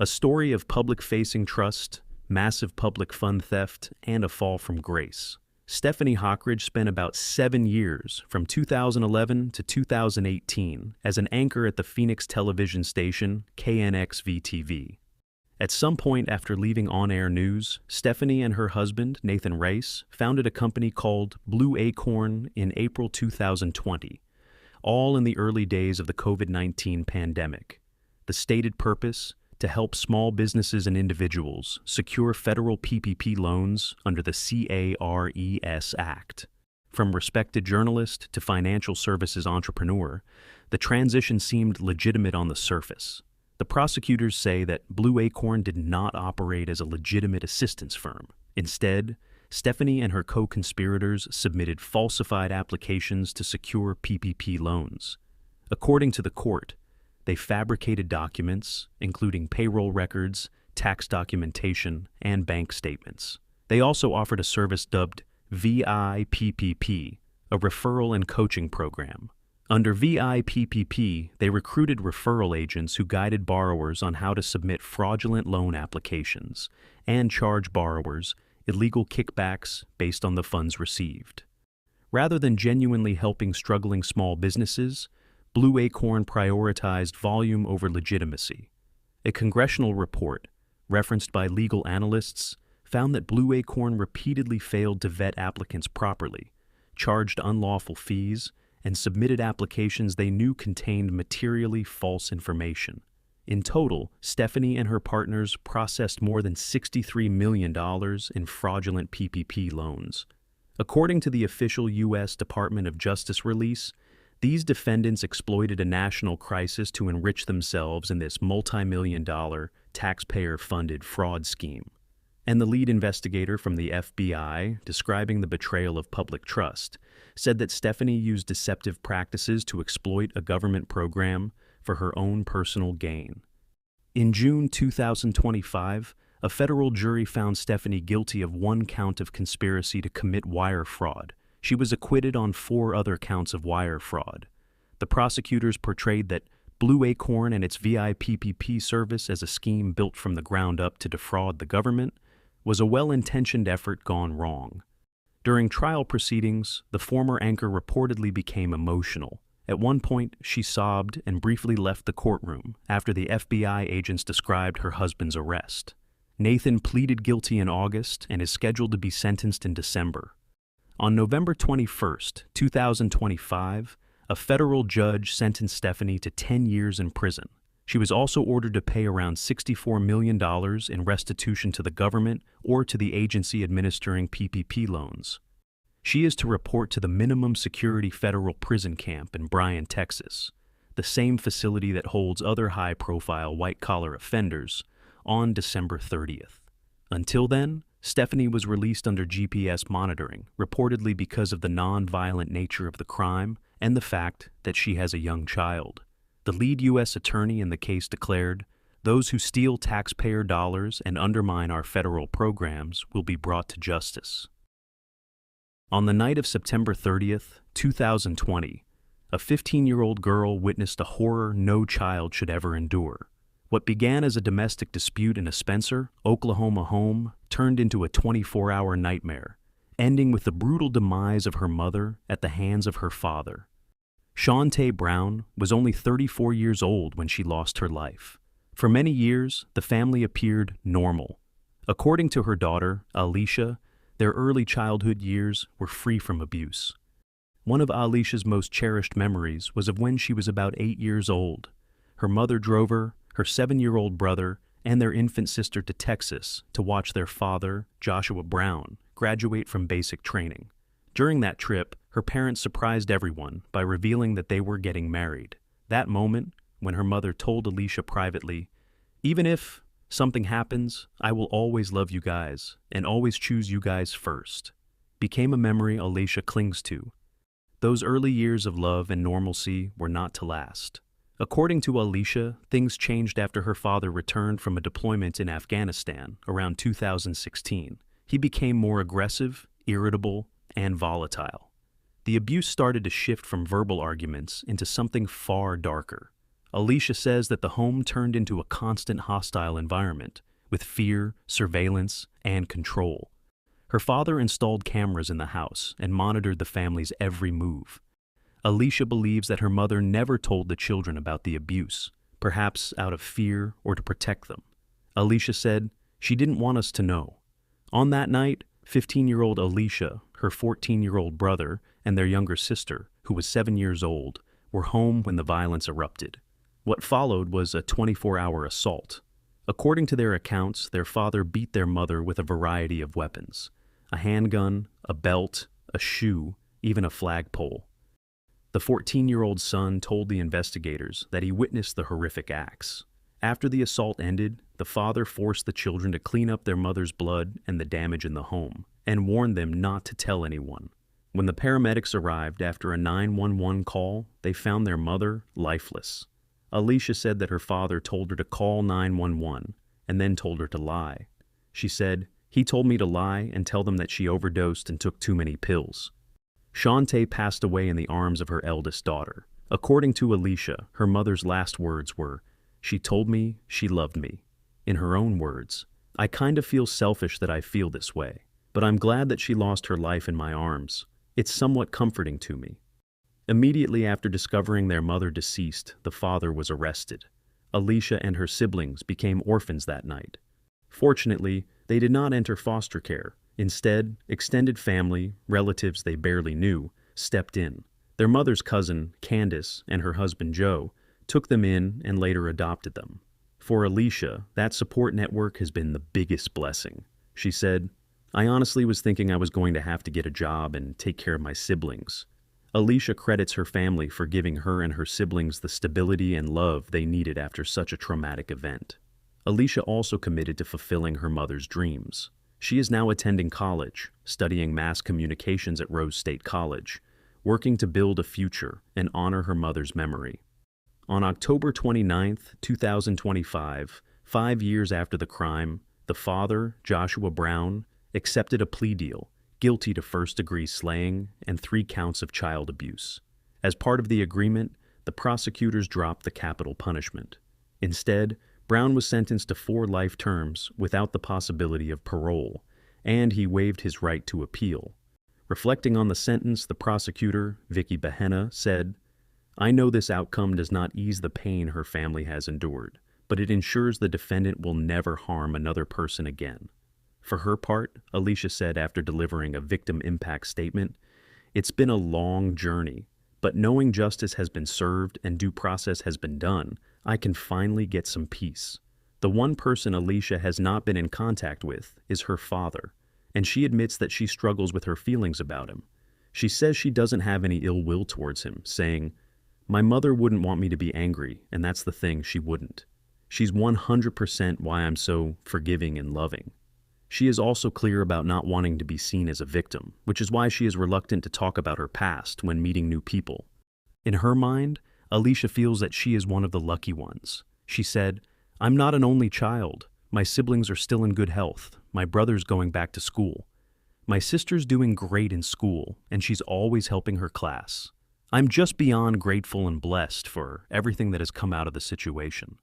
A story of public-facing trust, massive public fund theft, and a fall from grace. Stephanie Hockridge spent about 7 years, from 2011 to 2018, as an anchor at the Phoenix television station KNX-VTV. At some point after leaving on-air news, Stephanie and her husband, Nathan Rice, founded a company called Blue Acorn in April 2020, all in the early days of the COVID-19 pandemic. The stated purpose: to help small businesses and individuals secure federal PPP loans under the CARES Act. From respected journalist to financial services entrepreneur, the transition seemed legitimate on the surface. The prosecutors say that Blue Acorn did not operate as a legitimate assistance firm. Instead, Stephanie and her co-conspirators submitted falsified applications to secure PPP loans. According to the court, they fabricated documents, including payroll records, tax documentation, and bank statements. They also offered a service dubbed VIPPP, a referral and coaching program. Under VIPPP, they recruited referral agents who guided borrowers on how to submit fraudulent loan applications and charge borrowers illegal kickbacks based on the funds received. Rather than genuinely helping struggling small businesses, Blue Acorn prioritized volume over legitimacy. A congressional report, referenced by legal analysts, found that Blue Acorn repeatedly failed to vet applicants properly, charged unlawful fees, and submitted applications they knew contained materially false information. In total, Stephanie and her partners processed more than $63 million in fraudulent PPP loans. According to the official U.S. Department of Justice release, these defendants exploited a national crisis to enrich themselves in this multi-million-dollar, taxpayer-funded fraud scheme. And the lead investigator from the FBI, describing the betrayal of public trust, said that Stephanie used deceptive practices to exploit a government program for her own personal gain. In June 2025, a federal jury found Stephanie guilty of 1 count of conspiracy to commit wire fraud. She was acquitted on 4 other counts of wire fraud. The prosecutors portrayed that Blue Acorn and its VIPPP service as a scheme built from the ground up to defraud the government was a well-intentioned effort gone wrong. During trial proceedings, the former anchor reportedly became emotional. At one point, she sobbed and briefly left the courtroom after the FBI agents described her husband's arrest. Nathan pleaded guilty in August and is scheduled to be sentenced in December. On November 21, 2025, a federal judge sentenced Stephanie to 10 years in prison. She was also ordered to pay around $64 million in restitution to the government or to the agency administering PPP loans. She is to report to the minimum security federal prison camp in Bryan, Texas, the same facility that holds other high-profile white-collar offenders, on December 30th. Until then, Stephanie was released under GPS monitoring, reportedly because of the non-violent nature of the crime and the fact that she has a young child. The lead U.S. attorney in the case declared, "Those who steal taxpayer dollars and undermine our federal programs will be brought to justice." On the night of September 30th, 2020, a 15-year-old girl witnessed a horror no child should ever endure. What began as a domestic dispute in a Spencer, Oklahoma home turned into a 24-hour nightmare, ending with the brutal demise of her mother at the hands of her father. Shawntae Brown was only 34 years old when she lost her life. For many years, the family appeared normal. According to her daughter, Alicia, their early childhood years were free from abuse. One of Alicia's most cherished memories was of when she was about 8 years old. Her mother drove her 7-year-old brother, and their infant sister to Texas to watch their father, Joshua Brown, graduate from basic training. During that trip, her parents surprised everyone by revealing that they were getting married. That moment, when her mother told Alicia privately, "Even if something happens, I will always love you guys and always choose you guys first," became a memory Alicia clings to. Those early years of love and normalcy were not to last. According to Alicia, things changed after her father returned from a deployment in Afghanistan around 2016. He became more aggressive, irritable, and volatile. The abuse started to shift from verbal arguments into something far darker. Alicia says that the home turned into a constant hostile environment, with fear, surveillance, and control. Her father installed cameras in the house and monitored the family's every move. Alicia believes that her mother never told the children about the abuse, perhaps out of fear or to protect them. Alicia said, "She didn't want us to know." On that night, 15-year-old Alicia, her 14-year-old brother, and their younger sister, who was 7 years old, were home when the violence erupted. What followed was a 24-hour assault. According to their accounts, their father beat their mother with a variety of weapons: a handgun, a belt, a shoe, even a flagpole. The 14-year-old son told the investigators that he witnessed the horrific acts. After the assault ended, the father forced the children to clean up their mother's blood and the damage in the home, and warned them not to tell anyone. When the paramedics arrived after a 911 call, they found their mother lifeless. Alicia said that her father told her to call 911 and then told her to lie. She said, "He told me to lie and tell them that she overdosed and took too many pills." Shawntae passed away in the arms of her eldest daughter. According to Alicia, her mother's last words were, "She told me she loved me." In her own words, "I kind of feel selfish that I feel this way, but I'm glad that she lost her life in my arms. It's somewhat comforting to me." Immediately after discovering their mother deceased, the father was arrested. Alicia and her siblings became orphans that night. Fortunately, they did not enter foster care. Instead, extended family, relatives they barely knew, stepped in. Their mother's cousin, Candace, and her husband Joe took them in and later adopted them. For Alicia, that support network has been the biggest blessing. She said, "I honestly was thinking I was going to have to get a job and take care of my siblings." Alicia credits her family for giving her and her siblings the stability and love they needed after such a traumatic event. Alicia also committed to fulfilling her mother's dreams. She is now attending college, studying mass communications at Rose State College, working to build a future and honor her mother's memory. On October 29, 2025, 5 years after the crime, the father, Joshua Brown, accepted a plea deal, guilty to first-degree slaying and 3 counts of child abuse. As part of the agreement, the prosecutors dropped the capital punishment. Instead, Brown was sentenced to 4 life terms without the possibility of parole, and he waived his right to appeal. Reflecting on the sentence, the prosecutor, Vicky Behenna, said, "I know this outcome does not ease the pain her family has endured, but it ensures the defendant will never harm another person again." For her part, Alicia said after delivering a victim impact statement, "It's been a long journey, but knowing justice has been served and due process has been done, I can finally get some peace." The one person Alicia has not been in contact with is her father, and she admits that she struggles with her feelings about him. She says she doesn't have any ill will towards him, saying, "My mother wouldn't want me to be angry, and that's the thing, she wouldn't. She's 100% why I'm so forgiving and loving." She is also clear about not wanting to be seen as a victim, which is why she is reluctant to talk about her past when meeting new people. In her mind, Alicia feels that she is one of the lucky ones. She said, "I'm not an only child. My siblings are still in good health. My brother's going back to school. My sister's doing great in school, and she's always helping her class. I'm just beyond grateful and blessed for everything that has come out of the situation."